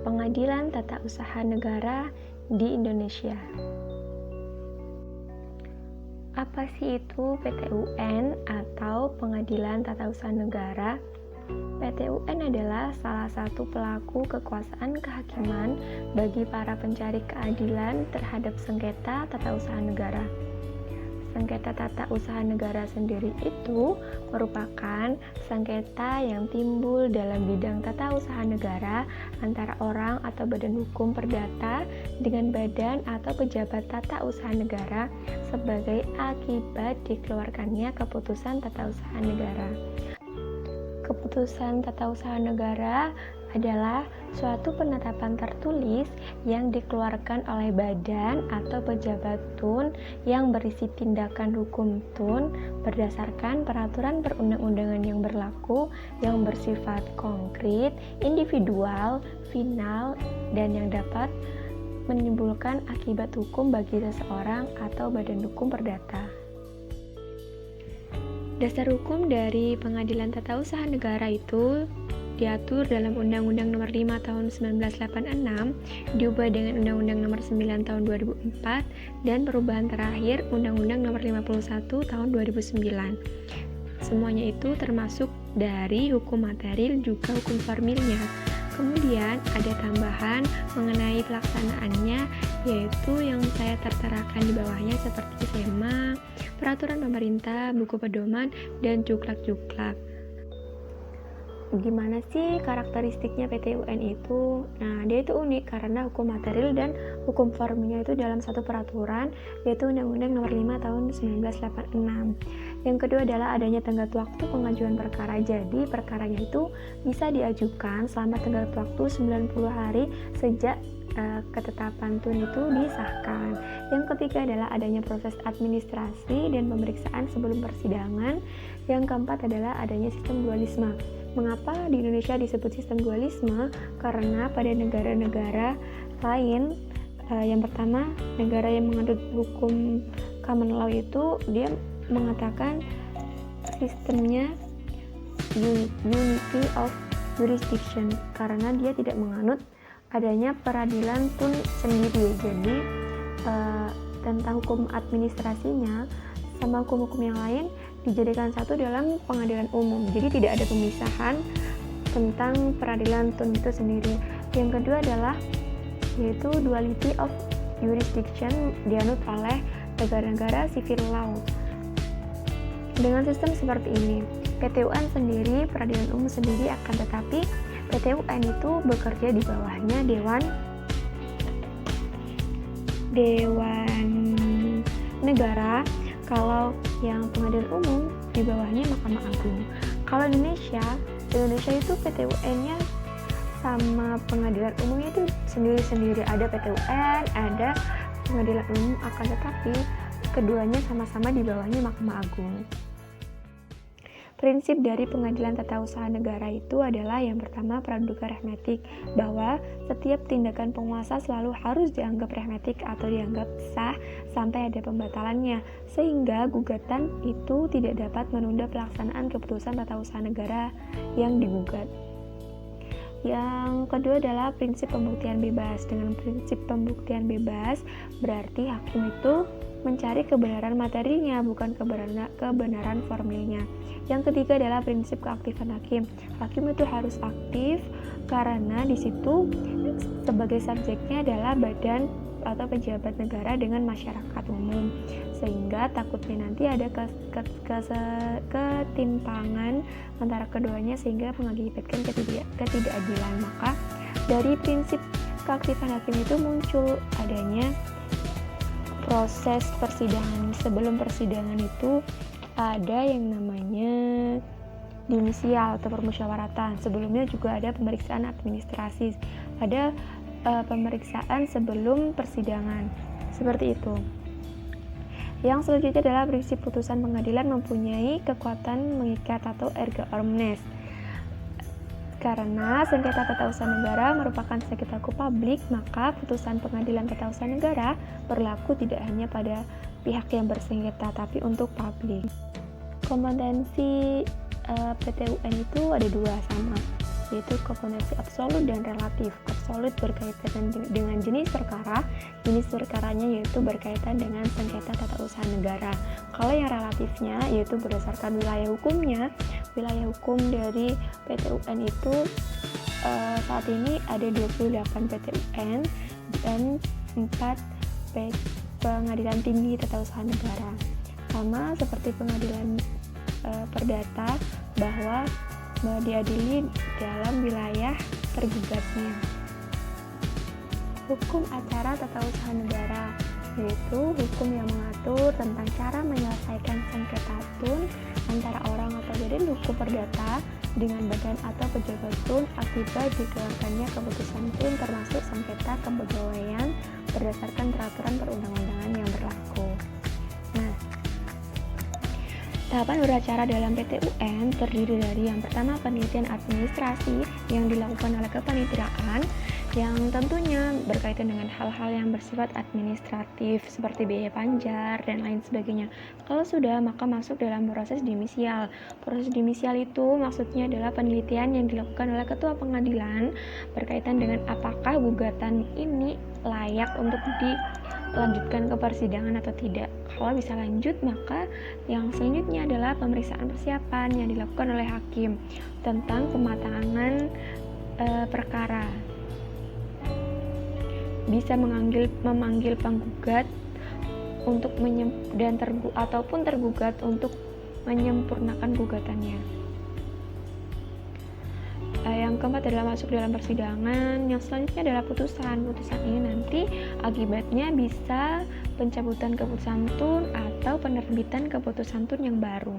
Pengadilan Tata Usaha Negara di Indonesia. Apa sih itu PT-UN atau Pengadilan Tata Usaha Negara? PT-UN adalah salah satu pelaku kekuasaan kehakiman bagi para pencari keadilan terhadap sengketa tata usaha negara. Sengketa tata usaha negara sendiri itu merupakan sengketa yang timbul dalam bidang tata usaha negara antara orang atau badan hukum perdata dengan badan atau pejabat tata usaha negara sebagai akibat dikeluarkannya keputusan tata usaha negara. Keputusan tata usaha negara adalah suatu penetapan tertulis yang dikeluarkan oleh badan atau pejabat tun yang berisi tindakan hukum tun berdasarkan peraturan perundang-undangan yang berlaku yang bersifat konkret, individual, final, dan yang dapat menimbulkan akibat hukum bagi seseorang atau badan hukum perdata. Dasar hukum dari Pengadilan Tata Usaha Negara itu diatur dalam Undang-Undang Nomor 5 Tahun 1986, diubah dengan Undang-Undang Nomor 9 Tahun 2004, dan perubahan terakhir Undang-Undang Nomor 51 Tahun 2009. Semuanya itu termasuk dari hukum material juga hukum formilnya. Kemudian ada tambahan mengenai pelaksanaannya, yaitu yang saya terterakan di bawahnya seperti skema, peraturan pemerintah, buku pedoman, dan juklak-juklak. Gimana sih karakteristiknya PT-UN itu? Nah, dia itu unik karena hukum material dan hukum formilnya itu dalam satu peraturan, yaitu Undang-Undang Nomor 5 Tahun 1986. Yang kedua adalah adanya tenggat waktu pengajuan perkara. Jadi, perkaranya itu bisa diajukan selama tenggat waktu 90 hari sejak ketetapan tun itu disahkan. Yang ketiga adalah adanya proses administrasi dan pemeriksaan sebelum persidangan. Yang keempat adalah adanya sistem dualisme. Mengapa di Indonesia disebut sistem dualisme? Karena pada negara-negara lain, yang pertama, negara yang menganut hukum common law itu dia mengatakan sistemnya unity of jurisdiction karena dia tidak menganut adanya peradilan tun sendiri. Jadi tentang hukum administrasinya sama hukum-hukum yang lain dijadikan satu dalam pengadilan umum. Jadi tidak ada pemisahan tentang peradilan tun itu sendiri. Yang kedua adalah yaitu duality of jurisdiction dianut oleh negara-negara civil law. Dengan sistem seperti ini, PT-UN sendiri, peradilan umum sendiri akan tetapi PT-UN itu bekerja di bawahnya Dewan Negara. Kalau yang pengadilan umum di bawahnya Mahkamah Agung. Kalau Indonesia itu PT-UN-nya sama pengadilan umumnya itu sendiri-sendiri. Ada PT-UN, ada pengadilan umum, akan tetapi keduanya sama-sama di bawahnya Mahkamah Agung. Prinsip dari Pengadilan Tata Usaha Negara itu adalah yang pertama praduga rehmetik, bahwa setiap tindakan penguasa selalu harus dianggap rehmetik atau dianggap sah sampai ada pembatalannya, sehingga gugatan itu tidak dapat menunda pelaksanaan keputusan tata usaha negara yang digugat. Yang kedua adalah prinsip pembuktian bebas. Dengan prinsip pembuktian bebas berarti hakim itu mencari kebenaran materinya, bukan kebenaran formilnya. Yang ketiga adalah prinsip keaktifan hakim. Hakim itu harus aktif karena di situ sebagai subjeknya adalah badan atau pejabat negara dengan masyarakat umum, sehingga takutnya nanti ada ketimpangan antara keduanya sehingga mengakibatkan ketidakadilan. Maka dari prinsip keaktifan hakim itu muncul adanya proses persidangan. Sebelum persidangan itu ada yang namanya dimisial atau permusyawaratan. Sebelumnya juga ada pemeriksaan administrasi, ada pemeriksaan sebelum persidangan. Seperti itu. Yang selanjutnya adalah prinsip putusan pengadilan mempunyai kekuatan mengikat atau erga omnes. Karena sengketa tata usaha negara merupakan sengketa publik, maka putusan pengadilan tata usaha negara berlaku tidak hanya pada pihak yang bersengketa, tapi untuk publik. Kompetensi PT-UN itu ada dua sama. yaitu kompetensi absolut dan relatif. Absolut berkaitan dengan jenis perkara, jenis perkaranya yaitu berkaitan dengan sengketa tata usaha negara. Kalau yang relatifnya yaitu berdasarkan wilayah hukumnya, wilayah hukum dari PT UN itu saat ini ada 28 PT UN dan 4 pengadilan tinggi tata usaha negara. Sama seperti pengadilan perdata bahwa diadili dalam wilayah tergugatnya. Hukum acara tata usaha negara yaitu hukum yang mengatur tentang cara menyelesaikan sengketa tun antara orang atau badan hukum perdata dengan badan atau pejabat tun akibat dikeluarkannya keputusan tun termasuk sengketa kepegawaian berdasarkan peraturan perundang-undangan yang berlaku. Nah, tahapan beracara dalam PT UN terdiri dari yang pertama penelitian administrasi yang dilakukan oleh kepanitiaan yang tentunya berkaitan dengan hal-hal yang bersifat administratif seperti biaya panjar dan lain sebagainya. Kalau sudah, maka masuk dalam proses dimisial. Proses dimisial itu maksudnya adalah penelitian yang dilakukan oleh ketua pengadilan berkaitan dengan apakah gugatan ini layak untuk dilanjutkan ke persidangan atau tidak. Kalau bisa lanjut, maka yang selanjutnya adalah pemeriksaan persiapan yang dilakukan oleh hakim tentang pematangan perkara. Bisa memanggil penggugat untuk ataupun tergugat untuk menyempurnakan gugatannya. Yang keempat adalah masuk dalam persidangan. Yang selanjutnya adalah putusan. Putusan ini nanti akibatnya bisa pencabutan keputusan tun atau penerbitan keputusan tun yang baru.